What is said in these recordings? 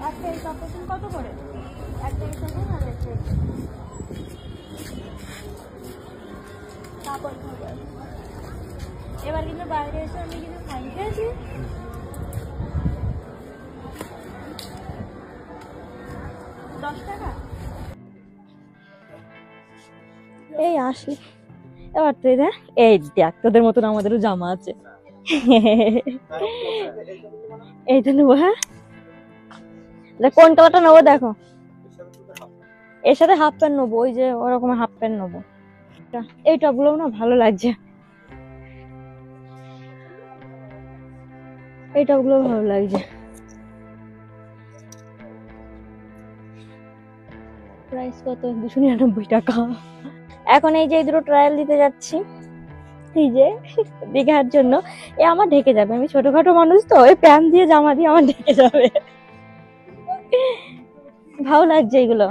একটা এই কাপড় কত করে? একটা এই কাপড় আর একটা কাপড় খাবার। এবার কিন্তু বাইরে এসে আমি কিন্তু খাই খেয়েছি। $10 এই আসি এবার তুই দেখ। এই দেখ তোদের মতন আমাদেরও জামা আছে। এইটা নেবো। হ্যাঁ কোন কালারটা নেবো দেখো। এর সাথে হাফ প্যান্ট নেবো, ওই যে ওরকম হাফ প্যান্ট নেবো। এই টপগুলো না ভালো লাগছে, এই টপগুলো ভালো লাগছে। প্রাইস কত? 299 টাকা। এখন এই যে এই দুটো ট্রায়াল দিতে যাচ্ছি এই যে দীঘার জন্য। এ আমার ঢেকে যাবে, আমি ছোটখাটো মানুষ তো, ওই প্যান্ট দিয়ে জামা দিয়ে আমার ঢেকে যাবে। ভালো লাগছে এগুলো।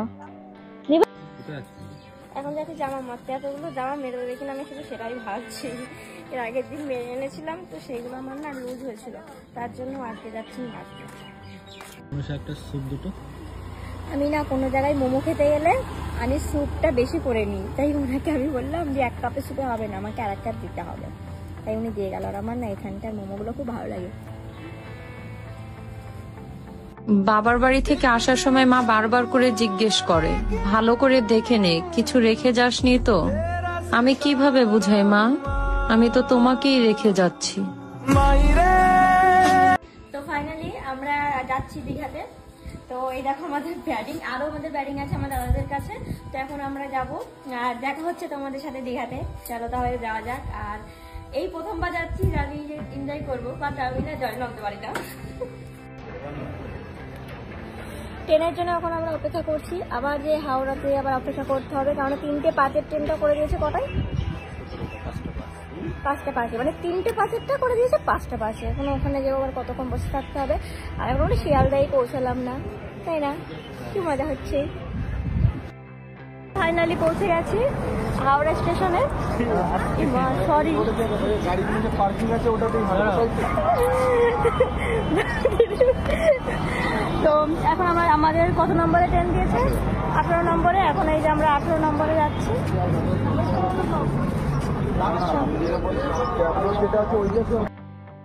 এখন যাচ্ছি জামা মারতে, এতগুলো জামা মেরে দেবে কিনা আমি শুধু সেটাই ভাবছি। এর আগের দিন মেরে এনেছিলাম তো সেইগুলো আমার না লুজ হয়েছিল, তার জন্য আজকে যাচ্ছি মারতে। আমি না কোনো জায়গায় মোমো খেতে গেলে আমি স্যুপটা বেশি করে নিই, তাই ওনাকে আমি বললাম যে 1 কাপের স্যুপে হবে না, আমাকে 1 কাপ দিতে হবে। তাই উনি দিয়ে গেল। আর আমার না এখানটার মোমোগুলো খুব ভালো লাগে। বাবার বাড়ি থেকে আসার সময় মা বারবার করে জিজ্ঞেস করে, ভালো করে দেখে নে কিছু রেখে যাসনি তো। আমি কিভাবে বুঝাই মা, আমি তো তোমাকেই রেখে যাচ্ছি। তো ফাইনালি আমরা যাচ্ছি দীঘাতে। তো এই দেখো আমাদের ব্যাডিং, আরো আমাদের ব্যাডিং আছে আমার দাদাদের কাছে। তো এখন আমরা যাব, আর দেখা হচ্ছে তোমাদের সাথে দীঘাতে। চলো তাহলে যাওয়া যাক। আর এই প্রথমবার যাচ্ছি, আমি এনজয় করবো, বাট আমি না জয় নামতে পারি না। ট্রেনের জন্য এখন আমরা অপেক্ষা করছি, আবার যে হাওড়াতে আবার অপেক্ষা করতে হবে, কারণ 3টে 5-এর ট্রেনটা করে দিয়েছে। কটায়? 5টা 5-এ, মানে 3টে 5-এরটা করে দিয়েছে 5টা 5-এ। এখন ওখানে যাবো, আবার কতক্ষণ বসে থাকতে হবে। আর এখন শিয়ালদায় পৌঁছালাম না, তাই না? কি মজা হচ্ছে। ফাইনালি পৌঁছে গেছি হাওড়া স্টেশনে। সরি, তো এখন আমাদের কত নম্বরে ট্রেন দিয়েছে? 18 নম্বরে। এখন এই যে আমরা 18 নম্বরে যাচ্ছি।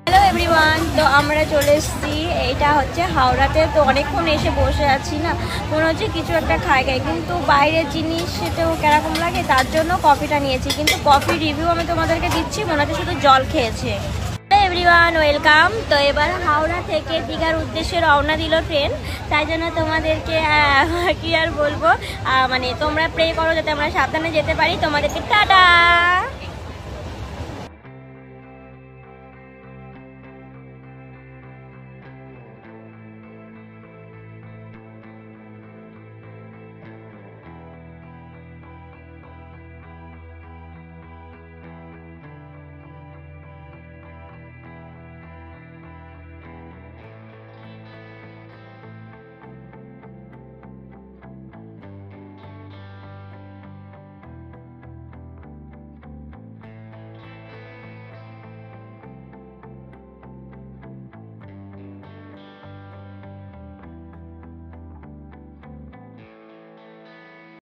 হ্যালো এভরিওয়ান, তো আমরা চলে এসেছি, এইটা হচ্ছে হাওড়াতে। তো অনেকক্ষণ এসে বসে আছি না, মনে হচ্ছে কিছু একটা খাই কিন্তু বাইরের জিনিস সেটাও কেরকম লাগে, তার জন্য কফিটা নিয়েছি। কিন্তু কফি রিভিউ আমি তোমাদেরকে দিচ্ছি, মনে হচ্ছে শুধু জল খেয়েছে। Everyone welcome. তো এবার হাওড়া থেকে দীঘার উদ্দেশ্যে রওনা দিল ট্রেন, তাই জন্য তোমাদেরকে কি আর বলবো, মানে তোমরা প্রে করো যাতে আমরা সাবধানে যেতে পারি। তোমাদেরকে টাটা।